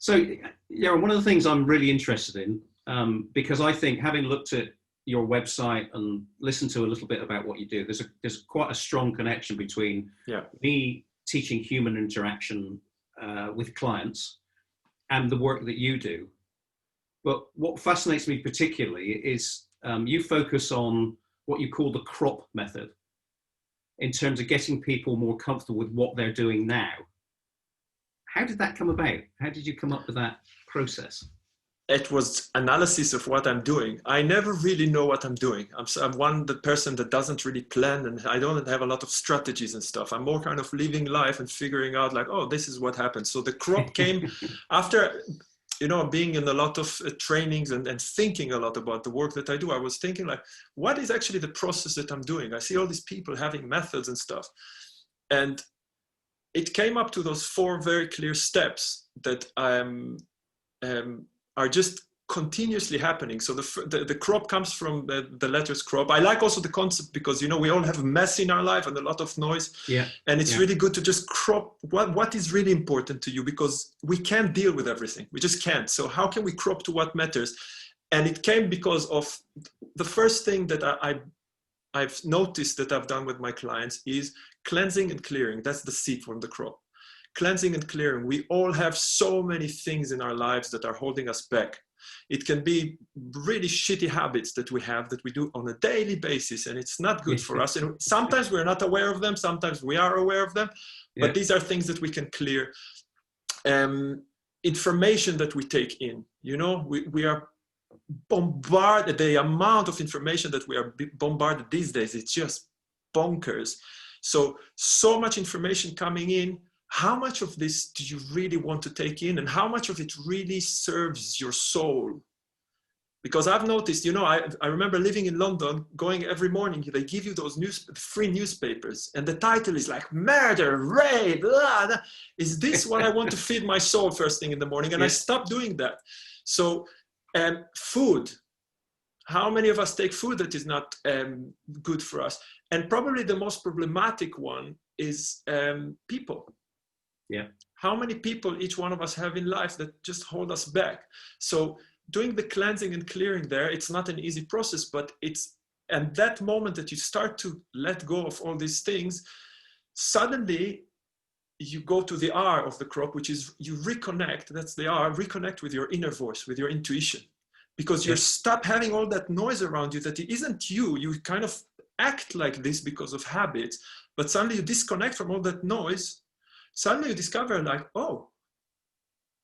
So, Yaron, one of the things I'm really interested in, because I think having looked at your website and listened to a little bit about what you do, there's quite a strong connection between Yeah. me teaching human interaction with clients and the work that you do. But what fascinates me particularly is you focus on what you call the crop method in terms of getting people more comfortable with what they're doing now. How did that come about? How did you come up with that process? It was analysis of what I'm doing. I never really know what I'm doing. I'm the person that doesn't really plan, and I don't have a lot of strategies and stuff. I'm more kind of living life and figuring out like, oh, this is what happened. So the crop came after, being in a lot of trainings and thinking a lot about the work that I do. I was thinking like, what is actually the process that I'm doing? I see all these people having methods and stuff. And it came up to those 4 very clear steps that are just continuously happening. So the crop comes from the letters crop. I like also the concept because, we all have a mess in our life and a lot of noise. Yeah. And it's really good to just crop what is really important to you, because we can't deal with everything. We just can't. So how can we crop to what matters? And it came because of the first thing that I've noticed that I've done with my clients is cleansing and clearing. That's the seed from the crop. Cleansing and clearing. We all have so many things in our lives that are holding us back. It can be really shitty habits that we have that we do on a daily basis, and it's not good for us. And sometimes we're not aware of them. Sometimes we are aware of them, but these are things that we can clear. Information that we take in, we are bombarded. The amount of information that we are bombarded these days, it's just bonkers. So much information coming in. How much of this do you really want to take in, and how much of it really serves your soul? Because I've noticed, I remember living in London, going every morning, they give you those free newspapers, and the title is like murder, rape, blah, blah. Is this what I want to feed my soul first thing in the morning? And I stopped doing that. So food, how many of us take food that is not good for us? And probably the most problematic one is people. Yeah. How many people each one of us have in life that just hold us back? So doing the cleansing and clearing there, it's not an easy process, but and that moment that you start to let go of all these things, suddenly you go to the R of the crop, which is you reconnect. That's the R, reconnect with your inner voice, with your intuition, because you stop having all that noise around you that it isn't you. You kind of act like this because of habits, but suddenly you disconnect from all that noise. Suddenly you discover like, oh,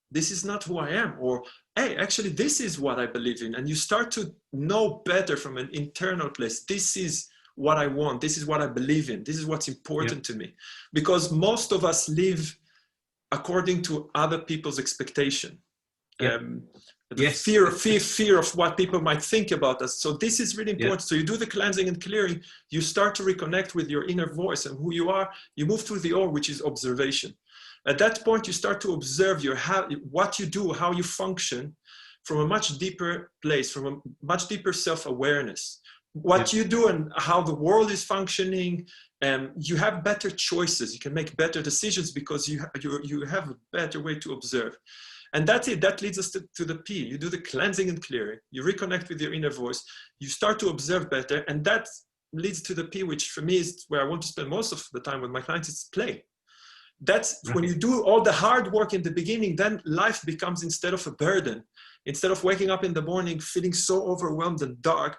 this is not who I am, or hey, actually this is what I believe in. And you start to know better from an internal place. This is what I want. This is what I believe in. This is what's important to me. Because most of us live according to other people's expectation. Fear of what people might think about us. So this is really important. So you do the cleansing and clearing, you start to reconnect with your inner voice and who you are. You move through the O, which is observation. At that point, you start to observe what you do, how you function from a much deeper place, from a much deeper self-awareness. What you do and how the world is functioning, you have better choices. You can make better decisions because you have a better way to observe. And that's it. That leads us to the P. You do the cleansing and clearing. You reconnect with your inner voice. You start to observe better. And that leads to the P, which for me is where I want to spend most of the time with my clients. It's play. That's when you do all the hard work in the beginning, then life becomes, instead of a burden, instead of waking up in the morning feeling so overwhelmed and dark,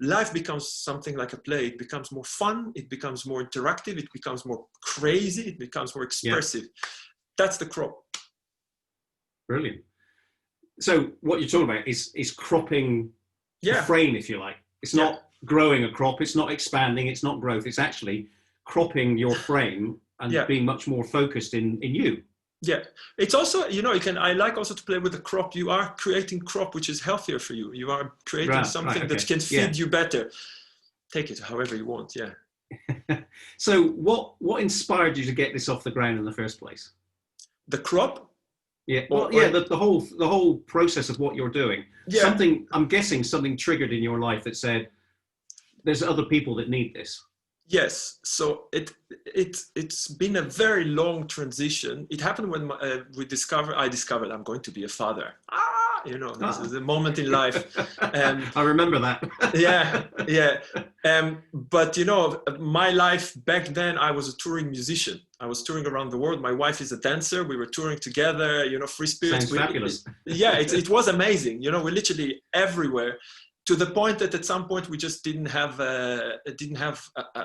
life becomes something like a play. It becomes more fun. It becomes more interactive. It becomes more crazy. It becomes more expressive. That's the crop. Brilliant. So what you're talking about is cropping the frame, if you like. It's not growing a crop. It's not expanding. It's not growth. It's actually cropping your frame and being much more focused in you. Yeah. It's also, I like also to play with the crop. You are creating crop, which is healthier for you. You are creating something that can feed you better. Take it however you want. Yeah. So what inspired you to get this off the ground in the first place? The crop? Yeah, well, the whole process of what you're doing. I'm guessing something triggered in your life that said, there's other people that need this. Yes, so it's been a very long transition. It happened when I discovered I'm going to be a father. This is a moment in life. I remember that. Yeah, yeah. But my life back then, I was a touring musician. I was touring around the world. My wife is a dancer. We were touring together. Free spirits. Sounds fabulous. Yeah, it was amazing. We're literally everywhere. To the point that at some point we just didn't have a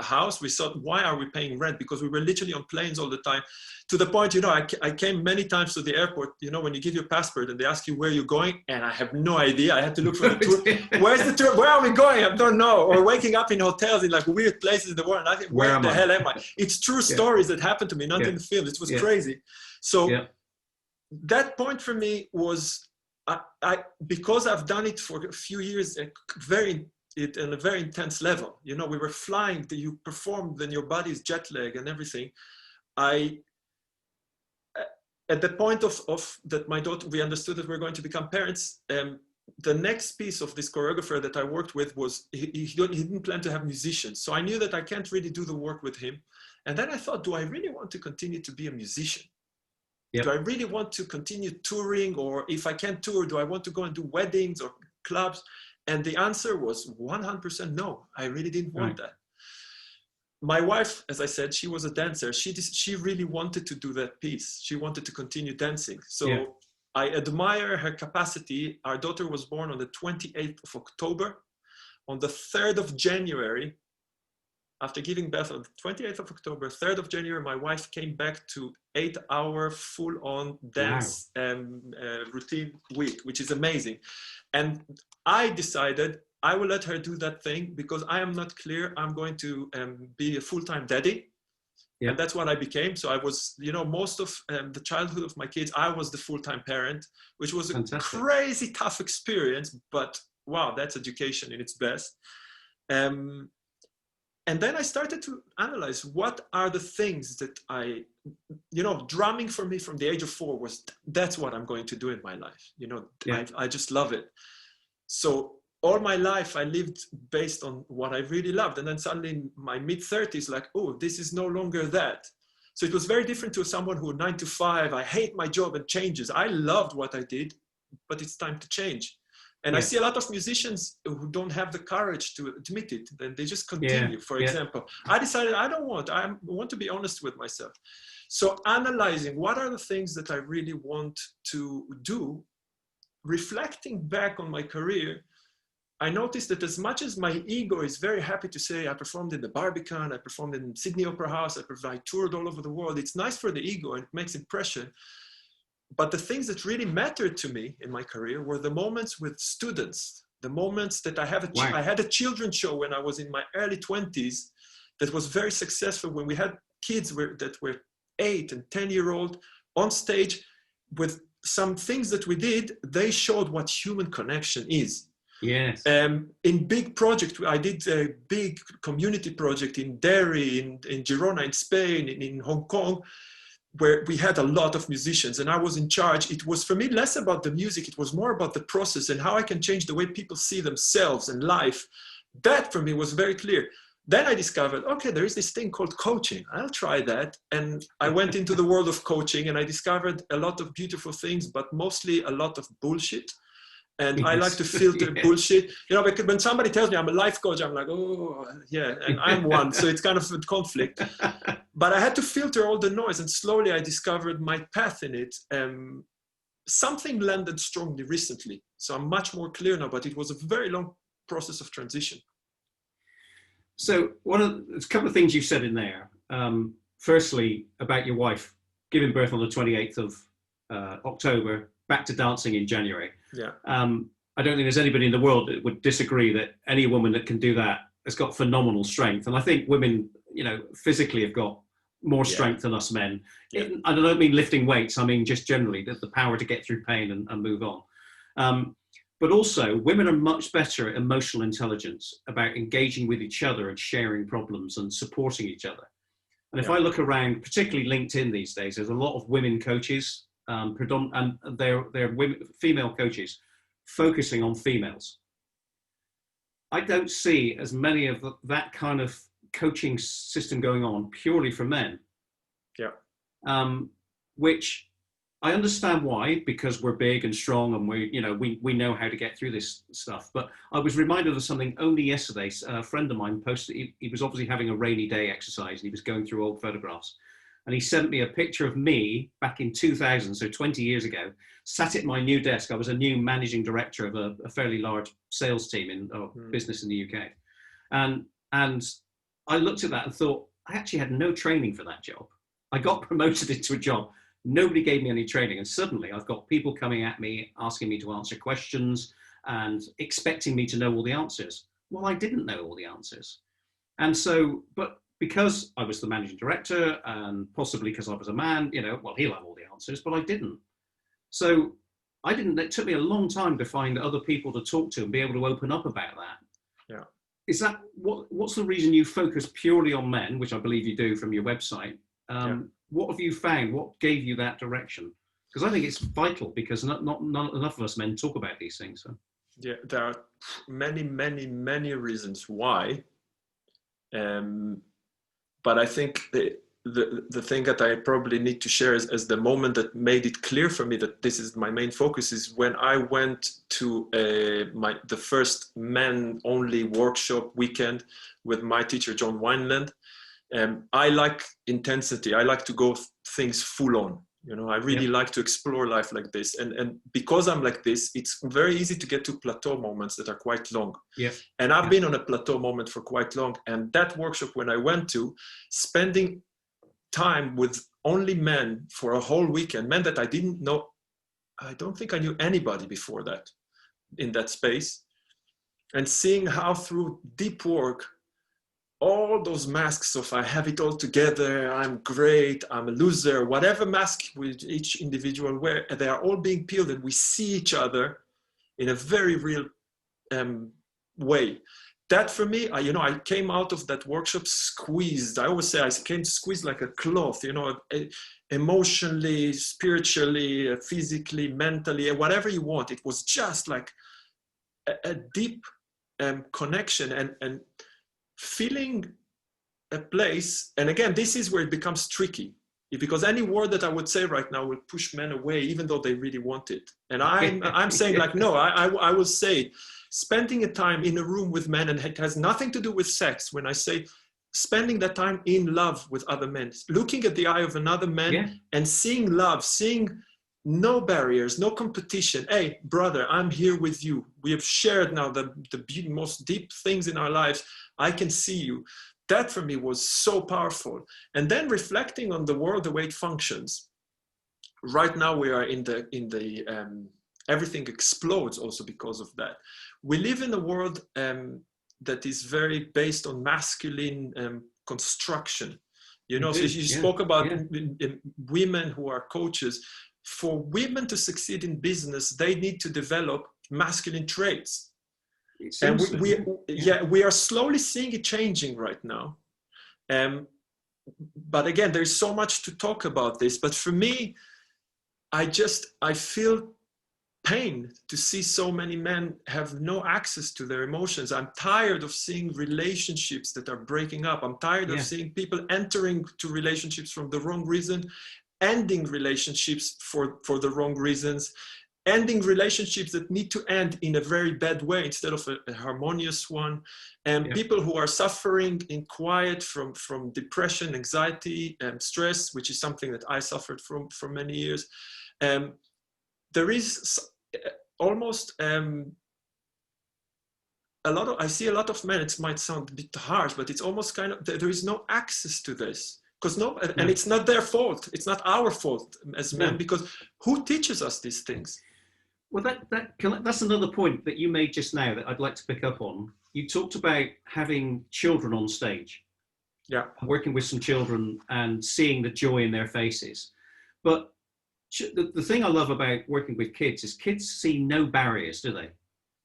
house. We thought, why are we paying rent? Because we were literally on planes all the time. To the point, I came many times to the airport, when you give your passport and they ask you where you're going, and I have no idea. I had to look for the tour. Where's the tour? Where are we going? I don't know. Or waking up in hotels in like weird places in the world. And I think, where the hell am I? It's true stories that happened to me, not in the film. It was crazy. So that point for me was, because I've done it for a few years, at a very intense level. We were flying, you performed, then your body's jet lag and everything. At the point of that, my daughter, we understood that we were going to become parents. The next piece of this choreographer that I worked with was, he didn't plan to have musicians. So I knew that I can't really do the work with him. And then I thought, do I really want to continue to be a musician? Yep. Do I really want to continue touring? Or if I can't tour, do I want to go and do weddings or clubs? And the answer was 100% no. I really didn't want that. My wife, as I said, she was a dancer. She really wanted to do that piece. She wanted to continue dancing. So I admire her capacity. Our daughter was born on the 28th of October. On the 3rd of January, after giving birth on the 28th of October, 3rd of January, my wife came back to 8-hour full-on dance routine week, which is amazing. And I decided I will let her do that thing because I am not clear I'm going to be a full-time daddy. Yeah. And that's what I became. So I was, most of the childhood of my kids, I was the full-time parent, which was a crazy tough experience, but wow, that's education in its best. And then I started to analyze what are the things that drumming for me from the age of 4 was, that's what I'm going to do in my life. I just love it. So all my life I lived based on what I really loved. And then suddenly in my mid-30s, like, oh, this is no longer that. So it was very different to someone who 9 to 5, I hate my job and changes. I loved what I did, but it's time to change. And I see a lot of musicians who don't have the courage to admit it. Then they just continue. For example, I decided I want to be honest with myself. So analyzing what are the things that I really want to do, reflecting back on my career, I noticed that as much as my ego is very happy to say I performed in the Barbican, I performed in Sydney Opera House, I toured all over the world. It's nice for the ego and it makes impression. But the things that really mattered to me in my career were the moments with students, the moments that I had a children's show when I was in my early 20s that was very successful, when we had kids that were 8 and 10-year-old on stage with some things that we did. They showed what human connection is. Yes. In big project, I did a big community project in Derry, in Girona, in Spain, in Hong Kong, where we had a lot of musicians and I was in charge. It was for me less about the music, it was more about the process and how I can change the way people see themselves and life. That for me was very clear. Then I discovered, okay, there is this thing called coaching. I'll try that. And I went into the world of coaching and I discovered a lot of beautiful things, but mostly a lot of bullshit. And I like to filter bullshit, because when somebody tells me I'm a life coach, I'm like, oh, yeah, and I'm one. So it's kind of a conflict. But I had to filter all the noise, and slowly I discovered my path in it. Something landed strongly recently. So I'm much more clear now, but it was a very long process of transition. So there's a couple of things you said in there. Firstly, about your wife giving birth on the 28th of October, back to dancing in January. Yeah. I don't think there's anybody in the world that would disagree that any woman that can do that has got phenomenal strength. And I think women, physically have got more strength than us men. Yeah. I don't mean lifting weights. I mean, just generally the power to get through pain and move on. But also women are much better at emotional intelligence, about engaging with each other and sharing problems and supporting each other. And if I look around, particularly LinkedIn these days, there's a lot of women coaches, and they're women, female coaches focusing on females. I don't see as many of that kind of coaching system going on purely for men. Yeah. Which I understand why, because we're big and strong and we know how to get through this stuff. But I was reminded of something only yesterday. A friend of mine posted, he was obviously having a rainy day exercise and he was going through old photographs. And he sent me a picture of me back in 2000, so 20 years ago, sat at my new desk. I was a new managing director of a fairly large sales team in business in the UK. And I looked at that and thought, I actually had no training for that job. I got promoted into a job. Nobody gave me any training. And suddenly I've got people coming at me, asking me to answer questions and expecting me to know all the answers. Well, I didn't know all the answers. And so, but because I was the managing director and possibly because I was a man, well, he'll have all the answers, but I didn't. So I didn't, it took me a long time to find other people to talk to and be able to open up about that. Yeah. Is that, what's the reason you focus purely on men, which I believe you do from your website? What have you found? What gave you that direction? Because I think it's vital, because not enough of us men talk about these things. So. Yeah, there are many, many, many reasons why. But I think the thing that I probably need to share is the moment that made it clear for me that this is my main focus is when I went to the first men-only workshop weekend with my teacher, John Wineland. I like intensity. I like to go things full on. I really like to explore life like this. And because I'm like this, it's very easy to get to plateau moments that are quite long. Yeah. And I've been on a plateau moment for quite long. And that workshop, when I went to, spending time with only men for a whole weekend, men that I didn't know, I don't think I knew anybody before that in that space. And seeing how through deep work, all those masks of I have it all together, I'm great, I'm a loser, whatever mask with each individual wear, they are all being peeled and we see each other in a very real way. That for me, I came out of that workshop squeezed. I always say I came squeezed like a cloth, emotionally, spiritually, physically, mentally, whatever you want. It was just like a deep connection and feeling a place. And again, this is where it becomes tricky, because any word that I would say right now will push men away, even though they really want it. And I'm saying like, no, I will say spending a time in a room with men, and it has nothing to do with sex. When I say spending that time in love with other men, looking at the eye of another man and seeing love, seeing no barriers, no competition. Hey, brother, I'm here with you. We have shared now the most deep things in our lives. I can see you. That for me was so powerful. And then reflecting on the world, the way it functions. Right now we are in the everything explodes also because of that. We live in a world that is very based on masculine construction. So you spoke about women who are coaches. For women to succeed in business, they need to develop masculine traits. And we are slowly seeing it changing right now. But again, there's so much to talk about this. But for me, I feel pain to see so many men have no access to their emotions. I'm tired of seeing relationships that are breaking up. I'm tired of seeing people entering to relationships from the wrong reason, ending relationships for the wrong reasons, ending relationships that need to end in a very bad way instead of a harmonious one, and people who are suffering in quiet from depression, anxiety, and stress, which is something that I suffered from for many years. There is almost I see a lot of men, it might sound a bit harsh, but it's almost kind of, there is no access to this. And it's not their fault. It's not our fault as men, because who teaches us these things? Well, that's another point that you made just now that I'd like to pick up on. You talked about having children on stage. Yeah. Working with some children and seeing the joy in their faces. But the thing I love about working with kids is kids see no barriers, do they?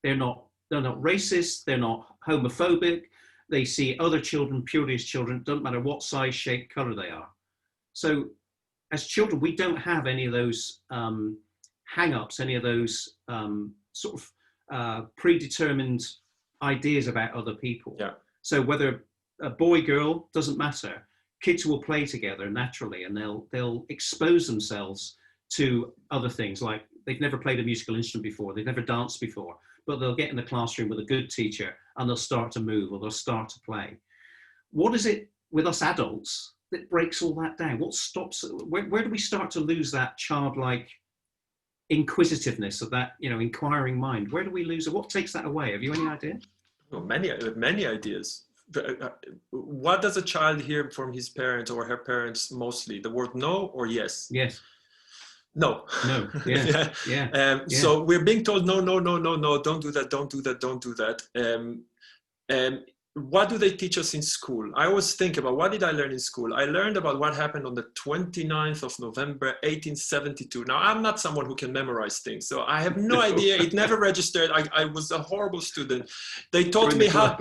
They're not racist. They're not homophobic. They see other children purely as children. It doesn't matter what size, shape, color they are. So as children, we don't have any of those hang-ups, any of those sort of predetermined ideas about other people. Yeah. So whether a boy, girl, doesn't matter. Kids will play together naturally, and they'll expose themselves to other things, like they've never played a musical instrument before, they've never danced before, but they'll get in the classroom with a good teacher and they'll start to move or they'll start to play. What is it with us adults that breaks all that down? What stops? Where do we start to lose that childlike inquisitiveness of that, inquiring mind? Where do we lose it? What takes that away? Have you any idea? Well, many ideas. What does a child hear from his parents or her parents mostly? The word no or yes? Yes. No. No. Yeah. Yeah. Yeah. So we're being told no, no, no, no, no, don't do that, don't do that, don't do that. What do they teach us in school? I always think about, what did I learn in school? I learned about what happened on the 29th of November, 1872. Now, I'm not someone who can memorize things, so I have no idea. It never registered. I was a horrible student. They taught me how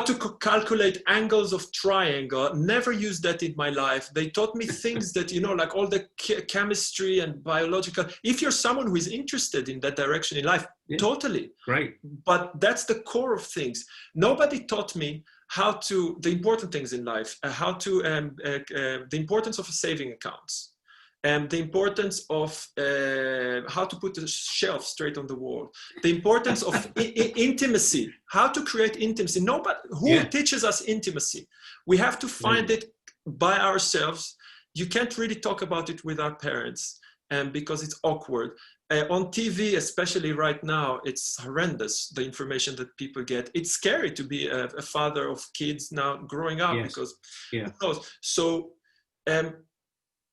to calculate angles of triangle. Never used that in my life. They taught me things that, like all the chemistry and biological. If you're someone who is interested in that direction in life, yeah, totally. Great. But that's the core of things. Nobody taught me the important things in life, the importance of saving accounts, and the importance of how to put the shelf straight on the wall, the importance of intimacy, how to create intimacy. Nobody who teaches us intimacy. We have to find it by ourselves. You can't really talk about it with our parents, because it's awkward. On TV, especially right now, it's horrendous, the information that people get. It's scary to be a father of kids now growing up, because who knows? So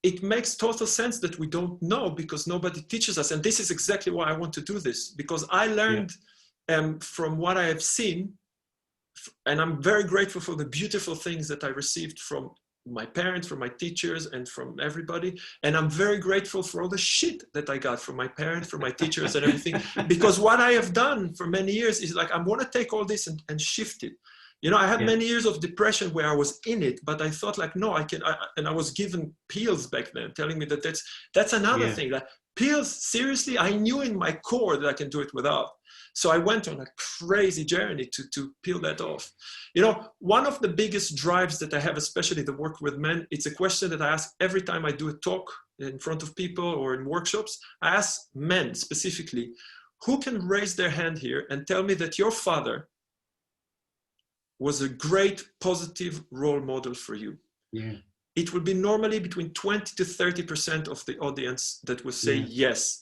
it makes total sense that we don't know, because nobody teaches us. And this is exactly why I want to do this, because I learned from what I have seen, and I'm very grateful for the beautiful things that I received from my parents, from my teachers, and from everybody. And I'm very grateful for all the shit that I got from my parents, from my teachers and everything, because what I have done for many years is like, I want to take all this and shift it. I had many years of depression where I was in it, but I thought like, no, and I was given pills back then telling me that that's another thing. Like, pills, seriously, I knew in my core that I can do it without. So I went on a crazy journey to peel that off. One of the biggest drives that I have, especially the work with men, it's a question that I ask every time I do a talk in front of people or in workshops. I ask men specifically, who can raise their hand here and tell me that your father was a great positive role model for you? Yeah. It will be normally between 20 to 30% of the audience that will say yes.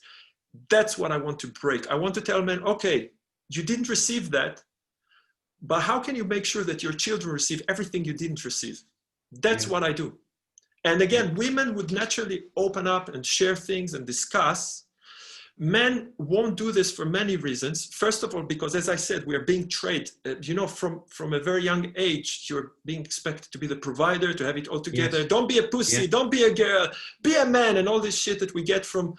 That's what I want to break. I want to tell men, okay, you didn't receive that, but how can you make sure that your children receive everything you didn't receive? That's what I do. And again, women would naturally open up and share things and discuss. Men won't do this for many reasons. First of all, because as I said, we are being trained, from a very young age, you're being expected to be the provider, to have it all together. Yes. Don't be a pussy, don't be a girl, be a man, and all this shit that we get from,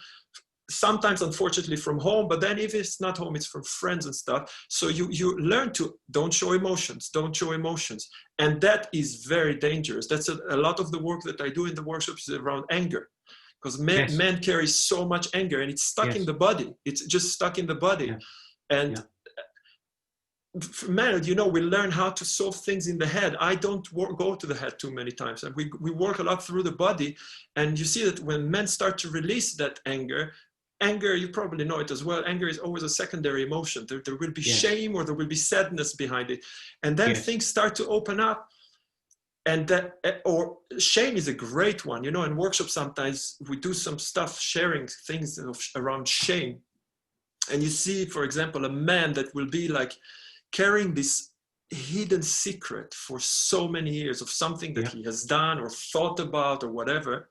sometimes unfortunately from home, but then if it's not home, it's from friends and stuff. So you learn to don't show emotions. And that is very dangerous. That's a lot of the work that I do in the workshops is around anger. Because men carry so much anger, and it's stuck in the body. It's just stuck in the body. Yeah. And for men, we learn how to solve things in the head. I don't go to the head too many times. And we work a lot through the body. And you see that when men start to release that anger, you probably know it as well, anger is always a secondary emotion. There will be shame, or there will be sadness behind it. And then things start to open up. And or shame is a great one. In workshops, sometimes we do some stuff sharing things around shame. And you see, for example, a man that will be like carrying this hidden secret for so many years of something that he has done or thought about or whatever.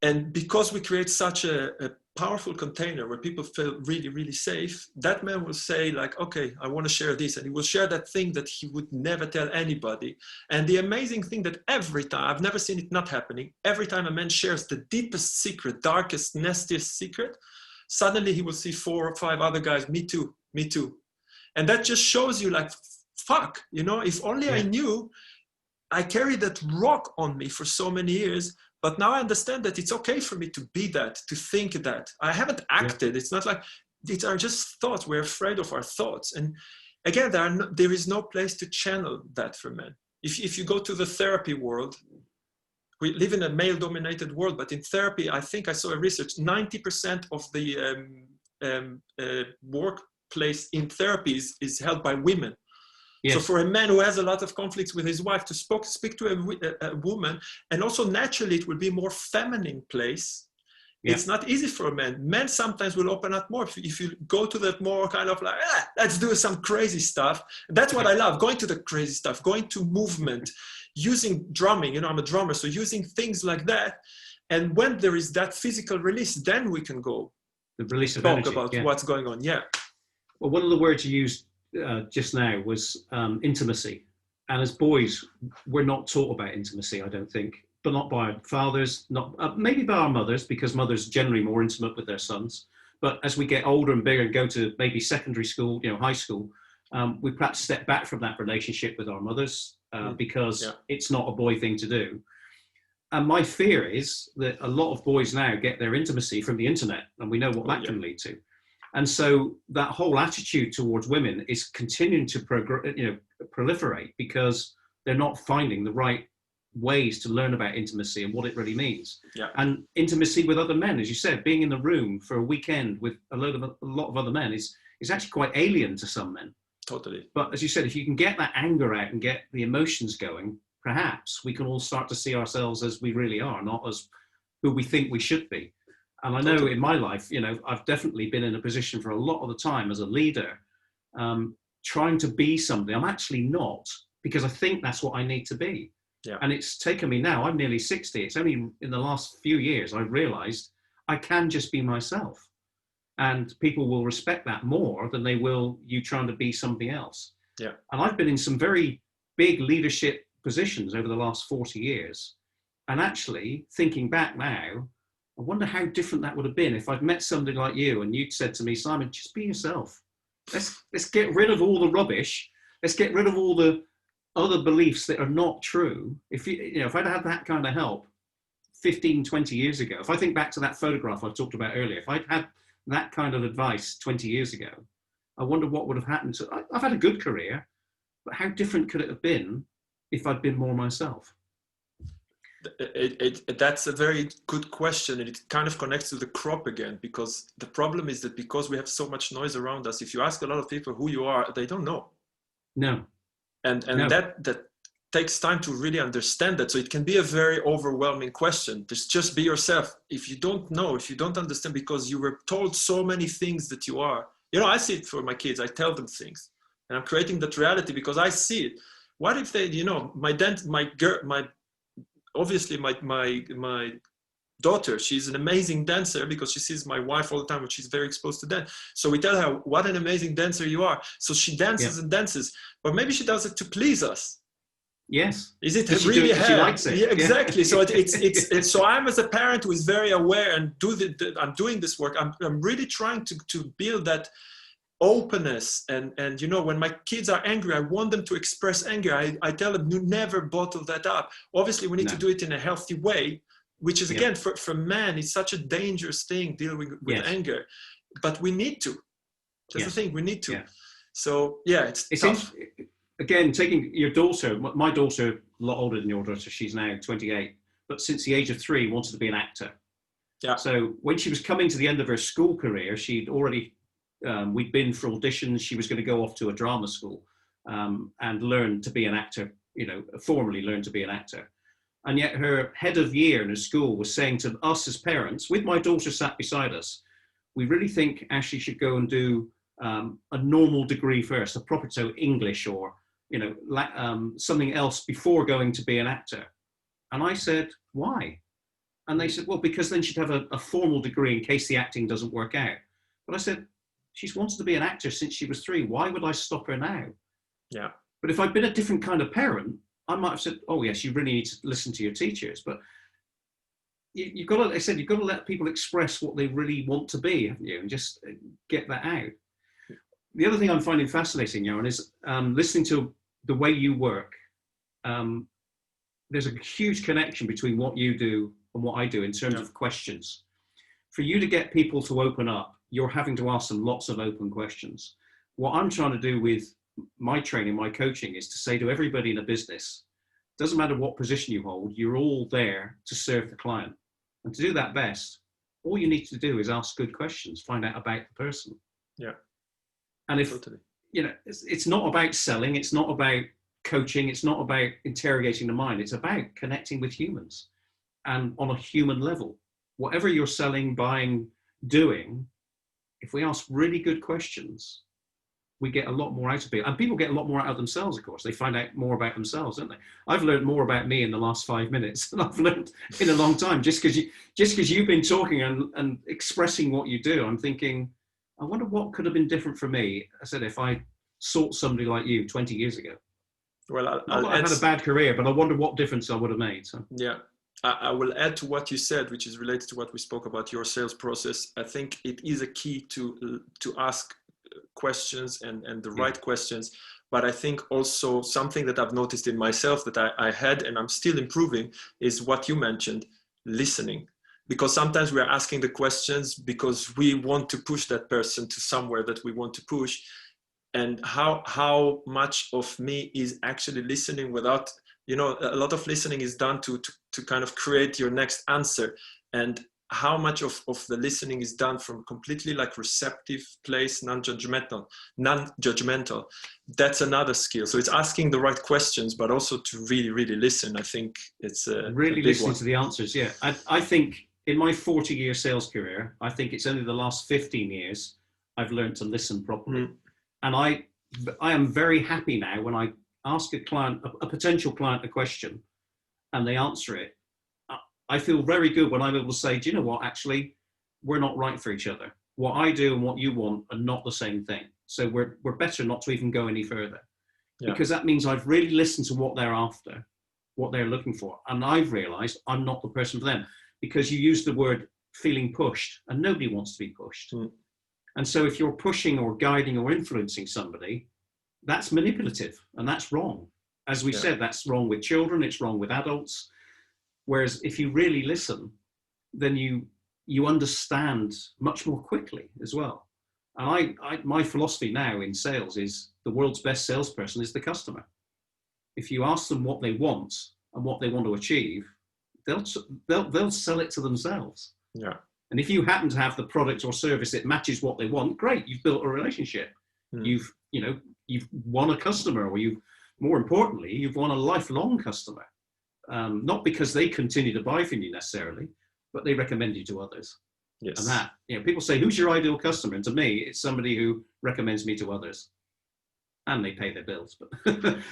And because we create such a powerful container where people feel really, really safe, that man will say like, okay, I want to share this. And he will share that thing that he would never tell anybody. And the amazing thing that every time, I've never seen it not happening, every time a man shares the deepest secret, darkest, nastiest secret, suddenly he will see 4 or 5 other guys, me too. And that just shows you like, fuck, if only I knew. I carried that rock on me for so many years. But now I understand that it's okay for me to be that, to think that. I haven't acted. It's not like, these are just thoughts. We're afraid of our thoughts. And again, there is no place to channel that for men. if you go to the therapy world, we live in a male-dominated world, but in therapy, I think I saw a research, 90% of the workplace in therapy is held by women. Yes. So for a man who has a lot of conflicts with his wife to speak to a woman, and also naturally it will be a more feminine place. Yeah. It's not easy for a man. Men sometimes will open up more. If you go to that more kind of like, let's do some crazy stuff. That's what I love, going to the crazy stuff, going to movement, using drumming. You know, I'm a drummer, so using things like that. And when there is that physical release, then we can go the release of talk energy, about yeah. what's going on. Yeah. Well, one of the words you used just now was intimacy. And as boys, we're not taught about intimacy, I don't think. But not by our fathers, not maybe by our mothers, because mothers are generally more intimate with their sons. But as we get older and bigger and go to maybe secondary school, you know, high school, we perhaps step back from that relationship with our mothers because it's not a boy thing to do. And my fear is that a lot of boys now get their intimacy from the internet, and we know what that can lead to. And so that whole attitude towards women is continuing to proliferate because they're not finding the right ways to learn about intimacy and what it really means. Yeah. And intimacy with other men, as you said, being in the room for a weekend with a lot of other men is actually quite alien to some men. Totally. But as you said, if you can get that anger out and get the emotions going, perhaps we can all start to see ourselves as we really are, not as who we think we should be. And I know in my life, you know, I've definitely been in a position for a lot of the time as a leader, trying to be something I'm actually not, because I think that's what I need to be. Yeah. And it's taken me now, I'm nearly 60. It's only in the last few years I've realized I can just be myself. And people will respect that more than they will you trying to be something else. Yeah. And I've been in some very big leadership positions over the last 40 years. And actually, thinking back now, I wonder how different that would have been if I'd met somebody like you and you'd said to me, Simon, just be yourself. Let's get rid of all the rubbish. Let's get rid of all the other beliefs that are not true. If I'd had that kind of help 15, 20 years ago, if I think back to that photograph I talked about earlier, if I'd had that kind of advice 20 years ago, I wonder what would have happened to, I've had a good career, but how different could it have been if I'd been more myself? That's a very good question, and it kind of connects to the crop again, because the problem is that because we have so much noise around us, if you ask a lot of people who you are, they don't know. No. And no. that takes time to really understand that. So it can be a very overwhelming question. Just be yourself. If you don't know, if you don't understand, because you were told so many things that you are, you know, I see it for my kids. I tell them things, and I'm creating that reality because I see it. What if they, you know, obviously my daughter, she's an amazing dancer because she sees my wife all the time, but she's very exposed to dance. So we tell her, what an amazing dancer you are. So she dances and dances, but maybe she does it to please us. Yes. Is it really her? She likes it. Yeah, exactly. So it's so I'm, as a parent who is very aware and I'm doing this work, I'm really trying to build that openness. And you know, when my kids are angry, I want them to express anger. I tell them, you never bottle that up. Obviously we need to do it in a healthy way, which is again, for man, it's such a dangerous thing dealing with anger, but we need to. That's the thing, we need to. So it's tough. Again, taking your daughter, my daughter, a lot older than your daughter, she's now 28, but since the age of 3 wanted to be an actor. Yeah. So when she was coming to the end of her school career, she'd already, we'd been for auditions. She was going to go off to a drama school and learn to be an actor, you know, formally learn to be an actor. And yet her head of year in her school was saying to us as parents, with my daughter sat beside us, we really think Ashley should go and do a normal degree first, a proper, so English or, you know, something else before going to be an actor. And I said, why? And they said, well, because then she'd have a formal degree in case the acting doesn't work out. But I said, she's wanted to be an actor since she was 3. Why would I stop her now? Yeah. But if I'd been a different kind of parent, I might have said, oh yes, you really need to listen to your teachers. But you've got to, like I said, you've got to let people express what they really want to be, haven't you? And just get that out. The other thing I'm finding fascinating, Yaron, is listening to the way you work. There's a huge connection between what you do and what I do in terms of questions. For you to get people to open up, you're having to ask them lots of open questions. What I'm trying to do with my training, my coaching, is to say to everybody in a business, doesn't matter what position you hold, you're all there to serve the client. And to do that best, all you need to do is ask good questions, find out about the person. Yeah. And if, Totally. you know, it's not about selling, it's not about coaching, it's not about interrogating the mind, it's about connecting with humans and on a human level. Whatever you're selling, buying, doing, if we ask really good questions, we get a lot more out of it. And people get a lot more out of themselves, of course. They find out more about themselves, don't they? I've learned more about me in the last 5 minutes than I've learned in a long time, just because you've been talking and expressing what you do. I'm thinking, I wonder what could have been different for me. I said, if I sought somebody like you 20 years ago. Well, I've had a bad career, but I wonder what difference I would have made. So. Yeah. I will add to what you said, which is related to what we spoke about your sales process. I think it is a key to ask questions and the right questions. But I think also something that I've noticed in myself that I had and I'm still improving is what you mentioned, listening. Because sometimes we're asking the questions because we want to push that person to somewhere that we want to push. And how much of me is actually listening without, you know, a lot of listening is done to kind of create your next answer. And how much of the listening is done from completely like receptive place, non-judgmental. That's another skill. So it's asking the right questions, but also to really, really listen. I think it's really listening to the answers. Yeah. I think in my 40-year sales career, I think it's only the last 15 years I've learned to listen properly. Mm. And I am very happy now when I ask a client, a potential client, a question and they answer it. I feel very good when I'm able to say, do you know what, actually, we're not right for each other. What I do and what you want are not the same thing. So we're better not to even go any further. Yeah. Because that means I've really listened to what they're after, what they're looking for. And I've realized I'm not the person for them because you use the word feeling pushed and nobody wants to be pushed. Mm. And so if you're pushing or guiding or influencing somebody, that's manipulative and that's wrong. As we said, that's wrong with children, it's wrong with adults. Whereas if you really listen, then you understand much more quickly as well. And my philosophy now in sales is the world's best salesperson is the customer. If you ask them what they want and what they want to achieve, they'll sell it to themselves. Yeah. And if you happen to have the product or service that matches what they want, great, you've built a relationship. Mm. You've won a customer, or more importantly, you've won a lifelong customer. Not because they continue to buy from you necessarily, but they recommend you to others. Yes. And that, people say, who's your ideal customer? And to me, it's somebody who recommends me to others. And they pay their bills.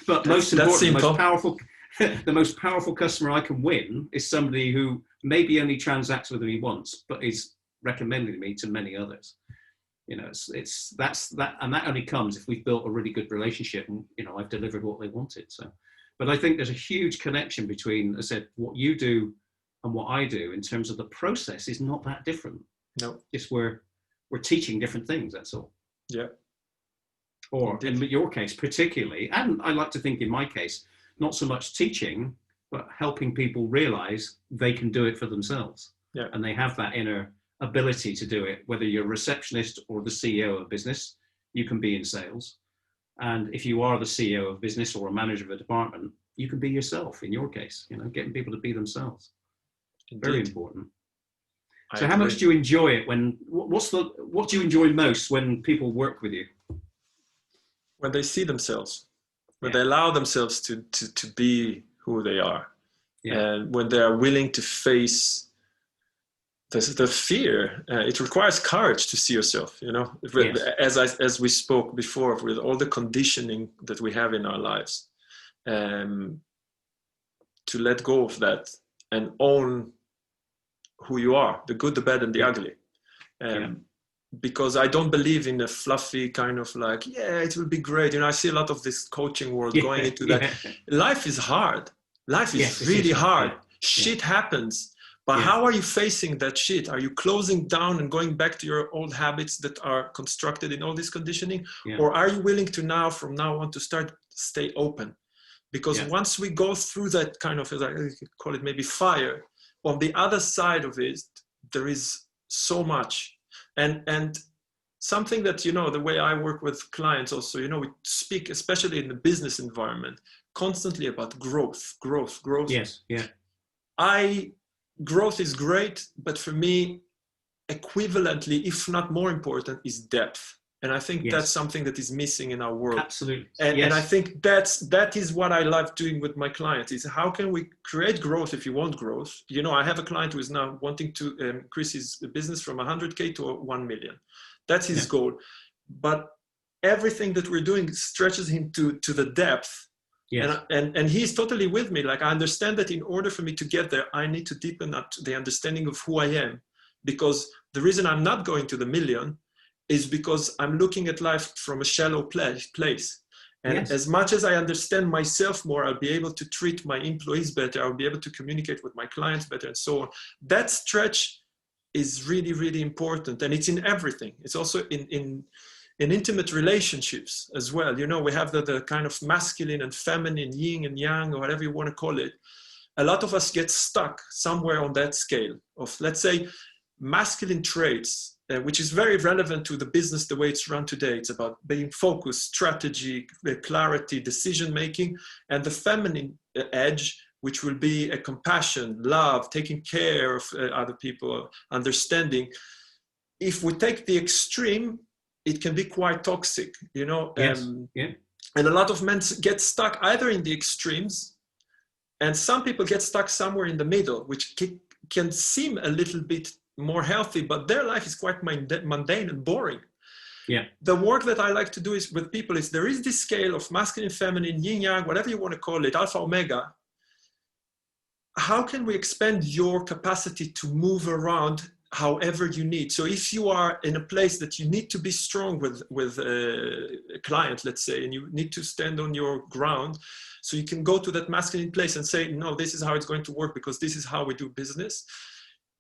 But most important, the most powerful customer I can win is somebody who maybe only transacts with me once, but is recommending me to many others. That's and that only comes if we've built a really good relationship and, I've delivered what they wanted. So. But I think there's a huge connection between, as I said, what you do and what I do in terms of the process is not that different. No, just we're teaching different things. That's all. Yeah. Or indeed. In your case, particularly, and I like to think in my case, not so much teaching, but helping people realize they can do it for themselves. Yeah. And they have that inner ability to do it. Whether you're a receptionist or the CEO of a business, you can be in sales. And if you are the CEO of a business or a manager of a department, you can be yourself in your case, getting people to be themselves. Indeed. Very important. So how much do you enjoy it what do you enjoy most when people work with you? When they see themselves, when they allow themselves to be who they are. Yeah. And when they are willing to face the fear. It requires courage to see yourself, yes. As we spoke before, with all the conditioning that we have in our lives, to let go of that and own who you are, the good, the bad, and the ugly. Because I don't believe in a fluffy kind of like, it will be great. I see a lot of this coaching world going into that. Life is hard. Life is really hard. Yeah. Shit happens. But how are you facing that shit? Are you closing down and going back to your old habits that are constructed in all this conditioning? Yeah. Or are you willing to from now on to stay open? Because once we go through that kind of, as I call it, maybe fire, on the other side of it, there is so much. And something that, you know, the way I work with clients also, you know, we speak, especially in the business environment, constantly about growth. Yes, yeah. Growth is great, but for me, equivalently, if not more important, is depth. And I think that's something that is missing in our world. Absolutely. And I think that is what I love doing with my clients, is how can we create growth if you want growth? You know, I have a client who is now wanting to increase his business from 100K to 1 million. That's his goal. But everything that we're doing stretches him to the depth. Yes. And he's totally with me. Like, I understand that in order for me to get there, I need to deepen up the understanding of who I am. Because the reason I'm not going to the million is because I'm looking at life from a shallow place. And as much as I understand myself more, I'll be able to treat my employees better. I'll be able to communicate with my clients better and so on. That stretch is really, really important. And it's in everything. It's also in intimate relationships as well. You know, we have the kind of masculine and feminine, yin and yang, or whatever you want to call it. A lot of us get stuck somewhere on that scale of, let's say, masculine traits, which is very relevant to the business the way it's run today. It's about being focused, strategy, clarity, decision-making, and the feminine edge, which will be a compassion, love, taking care of other people, understanding. If we take the extreme, it can be quite toxic, you know? And a lot of men get stuck either in the extremes, and some people get stuck somewhere in the middle, which can seem a little bit more healthy, but their life is quite mundane and boring. The work that I like to do is with people is there is this scale of masculine, feminine, yin yang, whatever you want to call it, alpha, omega. How can we expand your capacity to move around however you need? So if you are in a place that you need to be strong with a client, let's say, and you need to stand on your ground, so you can go to that masculine place and say, no, this is how it's going to work because this is how we do business.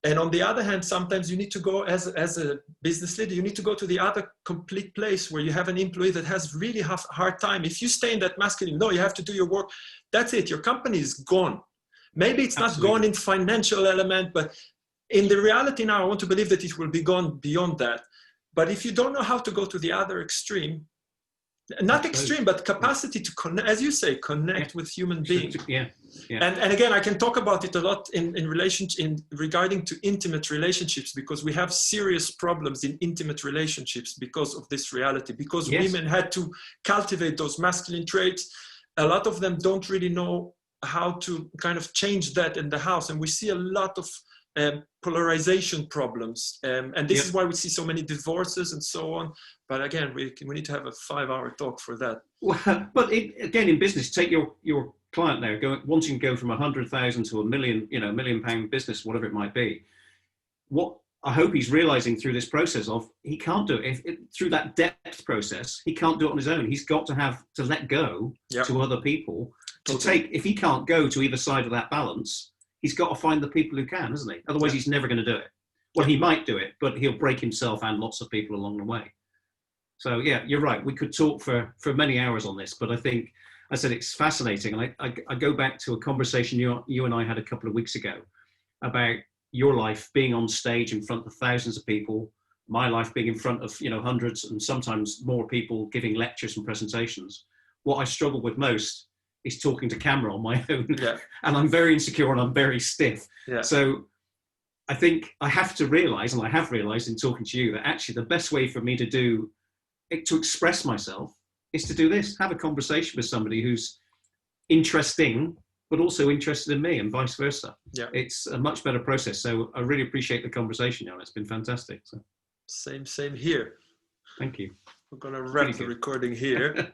And on the other hand, sometimes you need to go as a business leader, you need to go to the other complete place where you have an employee that has really hard time. If you stay in that masculine, no, you have to do your work. That's it. Your company is gone. Maybe it's not gone in financial element, but in the reality now, I want to believe that it will be gone beyond that. But if you don't know how to go to the other extreme, not extreme, but capacity to connect, as you say, connect with human beings. And again, I can talk about it a lot in regarding to intimate relationships, because we have serious problems in intimate relationships because of this reality, because women had to cultivate those masculine traits. A lot of them don't really know how to kind of change that in the house. And we see a lot of polarization problems. And this is why we see so many divorces and so on. But again, we need to have a 5-hour talk for that. Well, but again, in business, take your client there, wanting to go from 100,000 to £1 million, you know, £1 million business, whatever it might be. What I hope he's realizing through this process of he can't do it through that depth process. He can't do it on his own. He's got to have to let go to other people to take. If he can't go to either side of that balance, he's got to find the people who can, hasn't he? Otherwise, he's never going to do it. Well, he might do it, but he'll break himself and lots of people along the way. So yeah, you're right. We could talk for many hours on this, but I think I said it's fascinating. And I go back to a conversation you and I had a couple of weeks ago about your life being on stage in front of thousands of people, my life being in front of, you know, hundreds and sometimes more people giving lectures and presentations. What I struggle with most is talking to camera on my own. And I'm very insecure and I'm very stiff. So I think I have to realize, and I have realized in talking to you, that actually the best way for me to express myself is to do this, have a conversation with somebody who's interesting, but also interested in me and vice versa. It's a much better process. So I really appreciate the conversation, Yaron. It's been fantastic. So. Same here. Thank you. We're going to wrap the recording here.